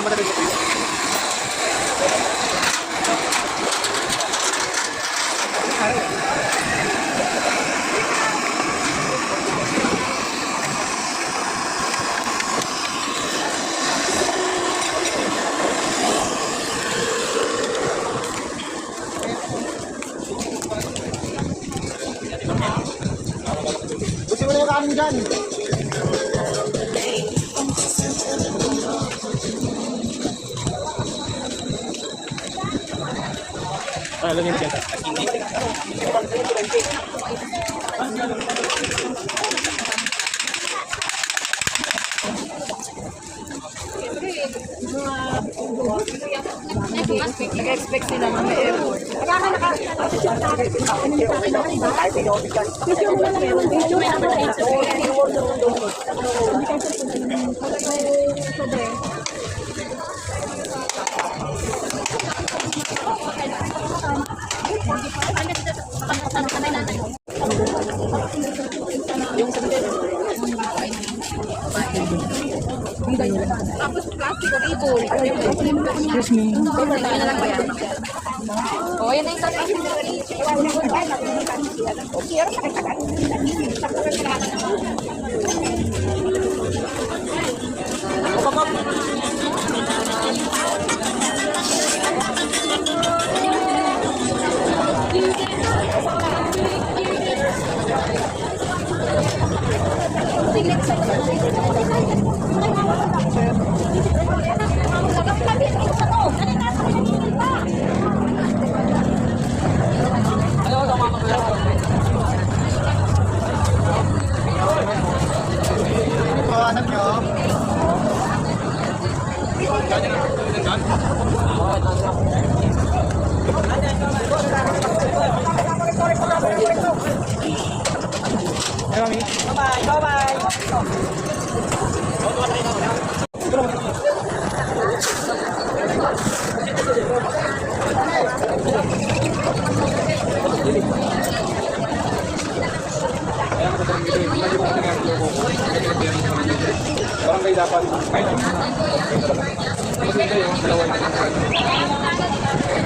Gusto mo na yung kanin dyan. Alam niyo siya. Nag-expect sila ng airport. Tapos plastic o ibon. Excuse me. O, yan na yung tatay. Anak nyo. Bye-bye. Bye-bye. Barangay dapat kahit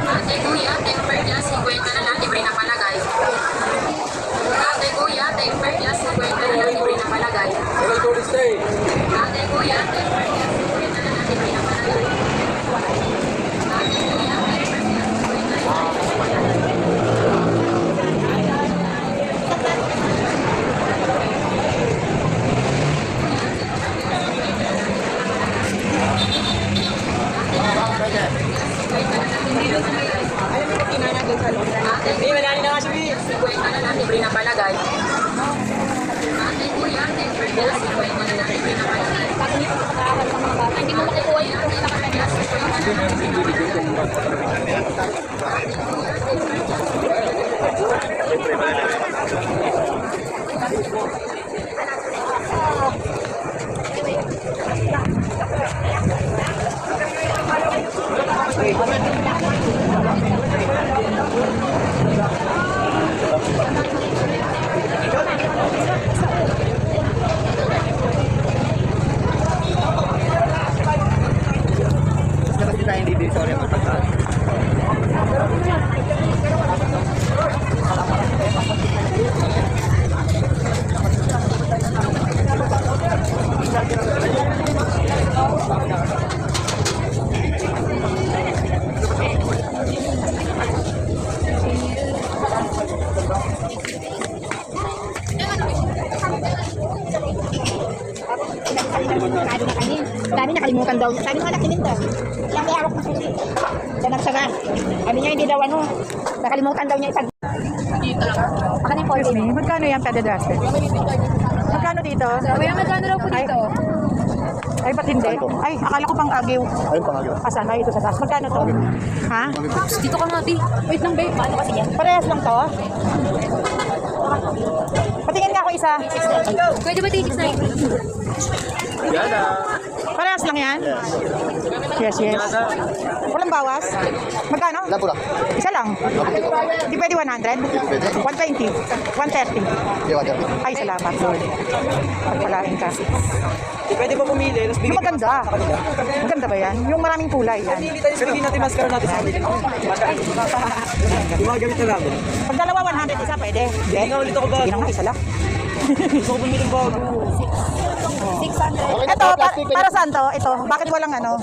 Ate kuya, temper niya, 50 na lang, libre na palagay. Ate kuya, temper niya, 50 na lang, libre na palagay. Ate kuya, temper niya, 50 na lang, libre na palagay. Ate kuya, temper niya, 50 na lang, libre na palagay. Libre na palagay. Ate kuya, temper niya, 50 na lang, libre na palagay. Hindi mo makukuha yung temper niya, 50 na lang, libre na Sabi nakalimutan daw. Sabi ng anak ni Minto. Siya may hawak ng susi. Siya nagsaga. Sabi niya hindi daw ano. Nakalimutan daw niya isang. Baka na yung 40. Magkano yan kada dusted? Magkano dito? Sabi magkano daw po dito? Ay, ba't hindi? Ay, akala ko pang agiw. Ayun pang agyo. Asan? Ay, ito sa taas. Magkano to? Ha? Dito ka nga, Bi. Wait lang, babe. Paano kasi yan? Parehas lang to? Patingin nga ako isa. Pwede ba 6'9"? Yan na. Parehas lang yan? Yes, yes. Walang bawas? Magkano? Labura. Isa lang. Di pwede 100? 120? 130? Ay, salamat. Lord. Pagpalain ka. Pwede ba pumili? Tapos Yung maganda. Maganda ba yan? Yung maraming kulay yan. pero hindi natin mascara natin sa amin. Gumagamit na namin. Pag dalawa 100 isa, pwede. Hindi nga ulit ako ba? Hindi na nga, isa lang. Gusto ko bumili bago. Ito, para saan to? Ito, bakit walang ano?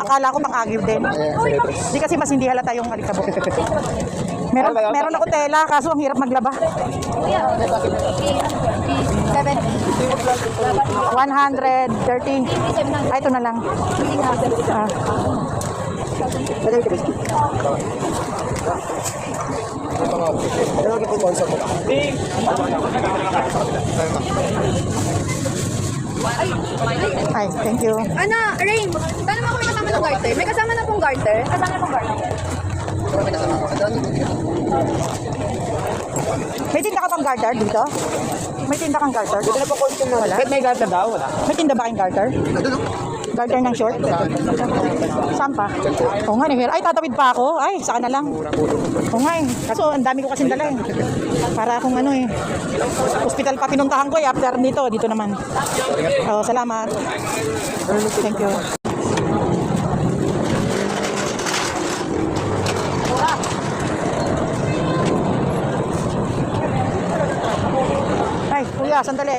Akala ko pang-agiw din. Di kasi mas hindi halata yung alikabok. Meron ako tela, kaso ang hirap maglaba. 130. Ay, ito na lang. Ah. Ay, thank you. Ana, Rain, paano mo kami kasama ng garter? May kasama na pong garter? Kasama pong garter. May tinda ka pang garter dito? May tinda kang garter? Wala? Kahit may gata daw, wala. May tinda ba kayong garter? Garter ng short? Saan pa? Oo nga, ay tatawid pa ako. Ay, saan na lang? Oo nga eh. Kaso ang dami ko kasing dala eh. Para akong ano eh. Hospital pa pinuntahan ko eh. After dito naman. Oh, salamat. Thank you. Ay, kuya, sandali.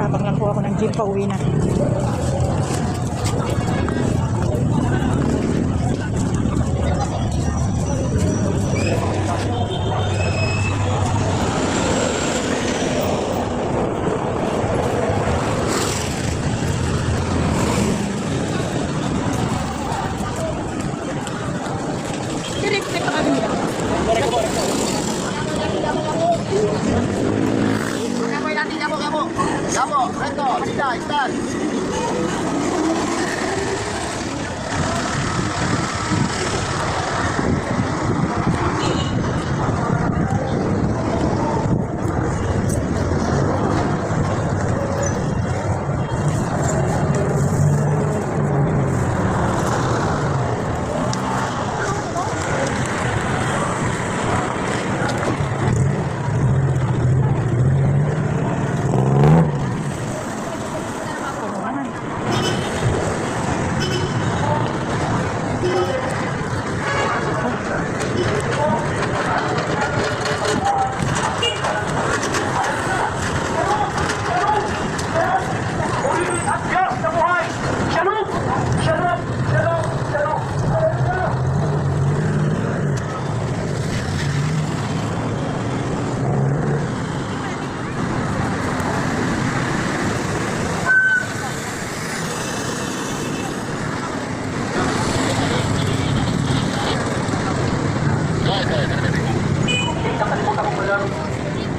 Habang lang po ako ng gym, pauwi na.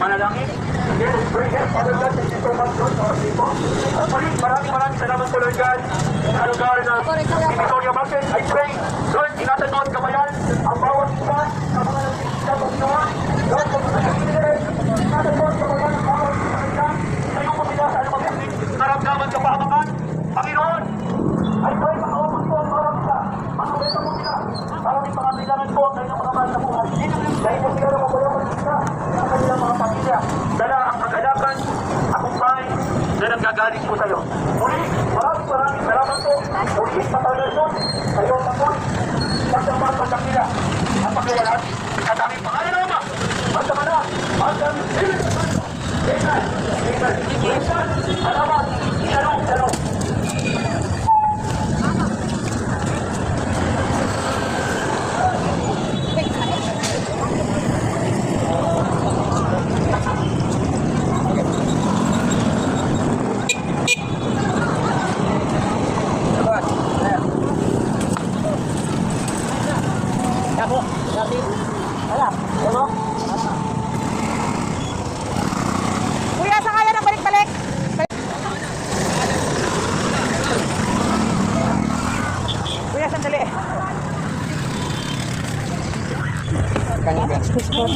Manalangin. Yes, bring it. Father God, thank you so much, Lord, for our people. Maraming salamat po, Lord God. Sa lugar na Victoria Market, I pray, Lord, ingatan mo at kabayan ang bawat isa sa mga nagsisikap ang Pinoon. Lord, sa mga nagsisikap, ingatan mo at kabayan ang bawat isa. Tayo po sila sa anumang naramdaman kapahamakan. Panginoon, I pray, makaupos po ang bawat isa. Makabenta po sila. Maraming pangasilangan po ang kanyang mga mahal na buhay. Dahil po sila na mabayawan sila sa kanilang mga pamilya. Dala ang kagalakan, akumpay, na nanggagaling po sa'yo. Muli, maraming salamat po. Muli, patawalan kayo ang pagod. Pagdang mga pagdakila. Ang pagkawalan, at aming pangalan na naman. Magkamana, magkam, Amen. Amen. Salamat. Shalom. Excuse po.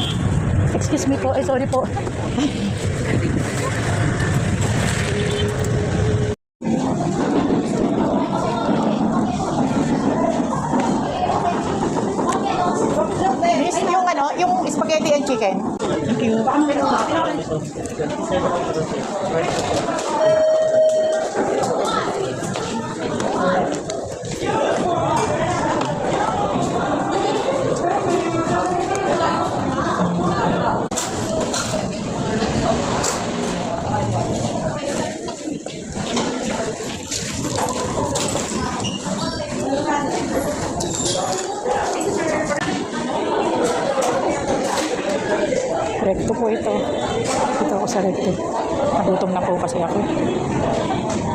Excuse me po. Ay, sorry po. Miss, yung ano, yung spaghetti and chicken. Thank you. Recto po ito. Dito ako sa recto. Nagutom na po kasi ako.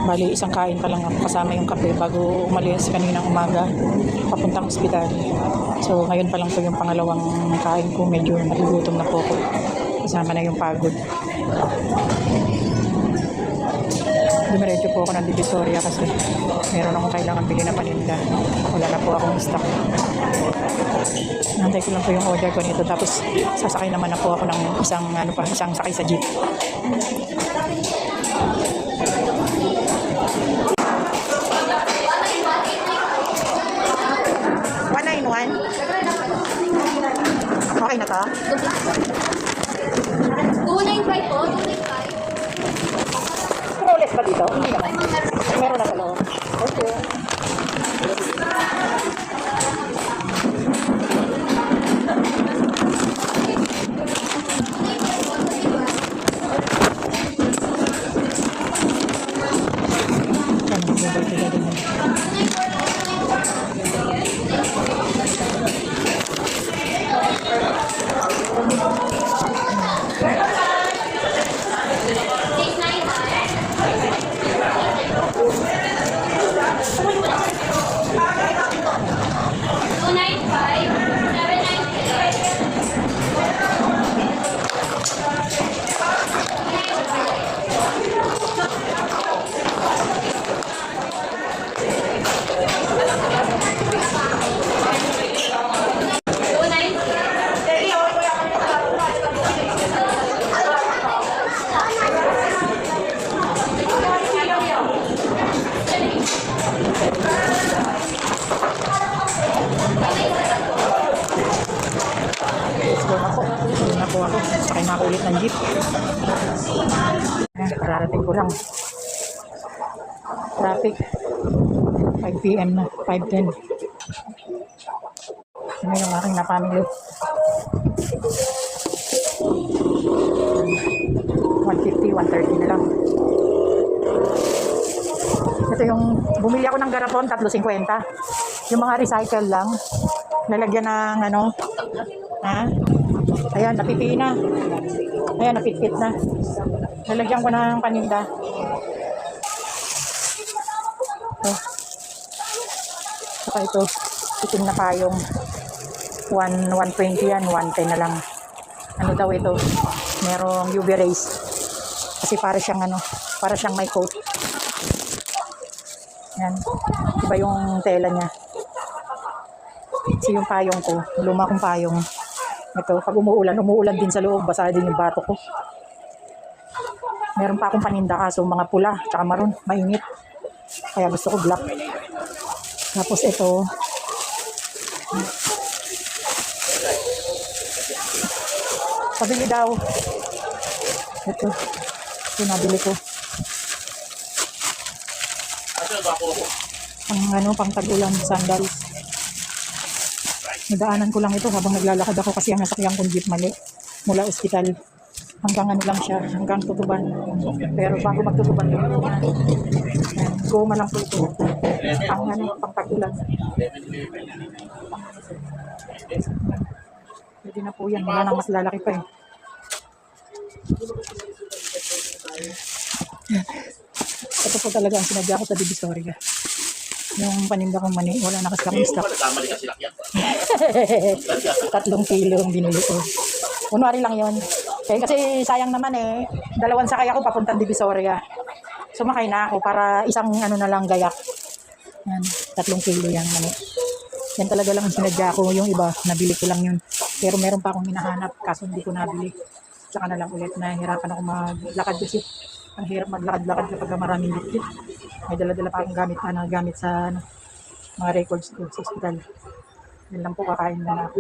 Bali, isang kain pa lang ako kasama yung kape bago umalis kaninang umaga papuntang ospital. So, ngayon pa lang po yung pangalawang kain ko. Medyo nagugutom na po ako. Kasama na yung pagod. Dumiretso po ako ng Divisoria kasi meron akong kailangan bili na paninda. Wala na po akong stock. Nantay ko lang po yung order ko nito. Tapos sasakay naman na po ako ng isang sakay sa jeep. Okay na to? 295 po, 295. Flawless ba dito? Hindi naman. Meron na pala. Okay. Sakay na ako ulit ng jeep. Kararating ko lang. Traffic. 5 PM na. 5:10. Ano yung aking na family? 150, 130 na lang. Ito yung bumili ako ng garapon, 3.50. Yung mga recycle lang. Lalagyan ng ano. Ha? Ayan, napipi na. Ayan, napitpit na. Lalagyan ko ng paninda. Ito. Saka ito. Itim na payong. 120 yan. 110 na lang. Ano daw ito? Merong UV rays. Kasi para siyang ano. Para siyang may coat. Yan. Iba yung tela niya. Kasi yung payong ko. Luma kong payong. Ito, pag umuulan din sa loob, basa din yung batok ko. Meron pa akong paninda kaso mga pula, tsaka maroon, mainit. Kaya gusto ko black. Tapos ito, pabili daw. Ito, nabili ko. Pang tag-ulan, sandals. Nadaanan ko lang ito habang naglalakad ako kasi ang nasakyan kong jeep mali. Mula ospital. Hanggang ano lang siya, hanggang Tutuban. Pero bago magtutuban yun, goma lang po ito. Ang ano, pang tag-ulan. Pwede na po yan, wala nang mas lalaki pa eh. Ito po talaga ang sinadya ko sa Divisoria. Yung paninda kong mani, wala na kasi akong stock. 3 kilo ang binili ko. Kunwari lang yun. Kasi sayang naman eh. 2 sakay ako papuntang Divisoria. Sumakay na ako para isang ano na lang gayak. Yan, 3 kilo yan mani. Yan talaga lang ang sinadya ko. Yung iba, nabili ko lang yun. Pero meron pa akong hinahanap, kaso hindi ko nabili. Tsaka na lang ulit, nahihirapan ako maglakad kasi ang hirap maglakad-lakad kapag maraming bitbit. May dala-dala pa akong gamit sa mga records ko sa hospital. Yan lang po, kakain muna ako.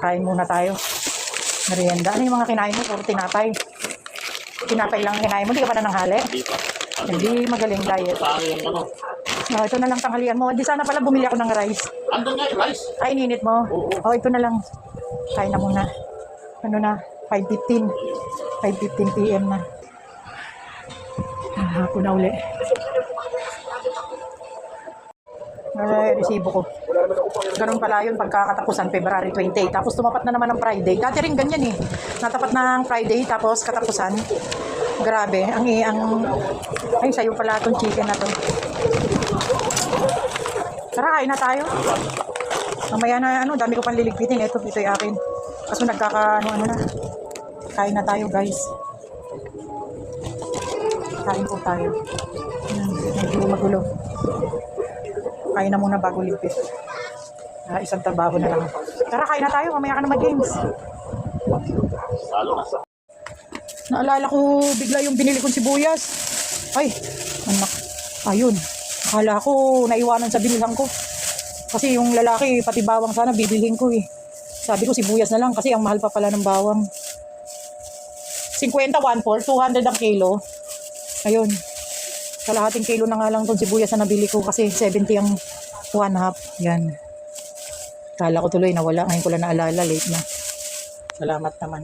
Kain muna tayo. Merienda. Ano yung mga kinain mo? Puro tinapay. Tinapay lang ang kinain mo, di ka pa na nanghali? Hindi magaling diet. No, ito na lang tanghalian mo. Di sana pala bumili ako ng rice. Andun nga yung rice. Ay, ininit mo? Oo. Ito na lang. Kain na muna. Ano na? 5:15. 5:15 PM na. Hapon na uli. Alright, resibo ko. Ganun pala yun pagkakatapusan, February 28. Tapos tumapat na naman ang Friday. Dati rin ganyan eh. Natapat na ang Friday, tapos katapusan. Grabe. Ay, sa'yo pala itong chicken na to. Tara, kain na tayo. Mamaya na, dami ko pang liligpitin. Ito yung akin. Kaso na. Kain na tayo, guys. Kain po tayo. Medyo magulo. Kain na muna bago ligpit. Isang trabaho na lang. Tara, kain na tayo. Mamaya ka na mag-games. Naalala ko bigla yung binili kong sibuyas. Ay, anak. Ayun. Akala ko naiwanan sa binilhan ko. Kasi yung lalaki, pati bawang sana bibilhin ko eh. Sabi ko sibuyas na lang kasi ang mahal pa pala ng bawang. 50, 1/4, 200 ang kilo. Ayun. Kalahating kilo na nga lang itong sibuyas na nabili ko kasi 70 ang 1/2. Yan. Kala ko tuloy nawala. Ngayon ko lang naalala. Late na. Salamat naman.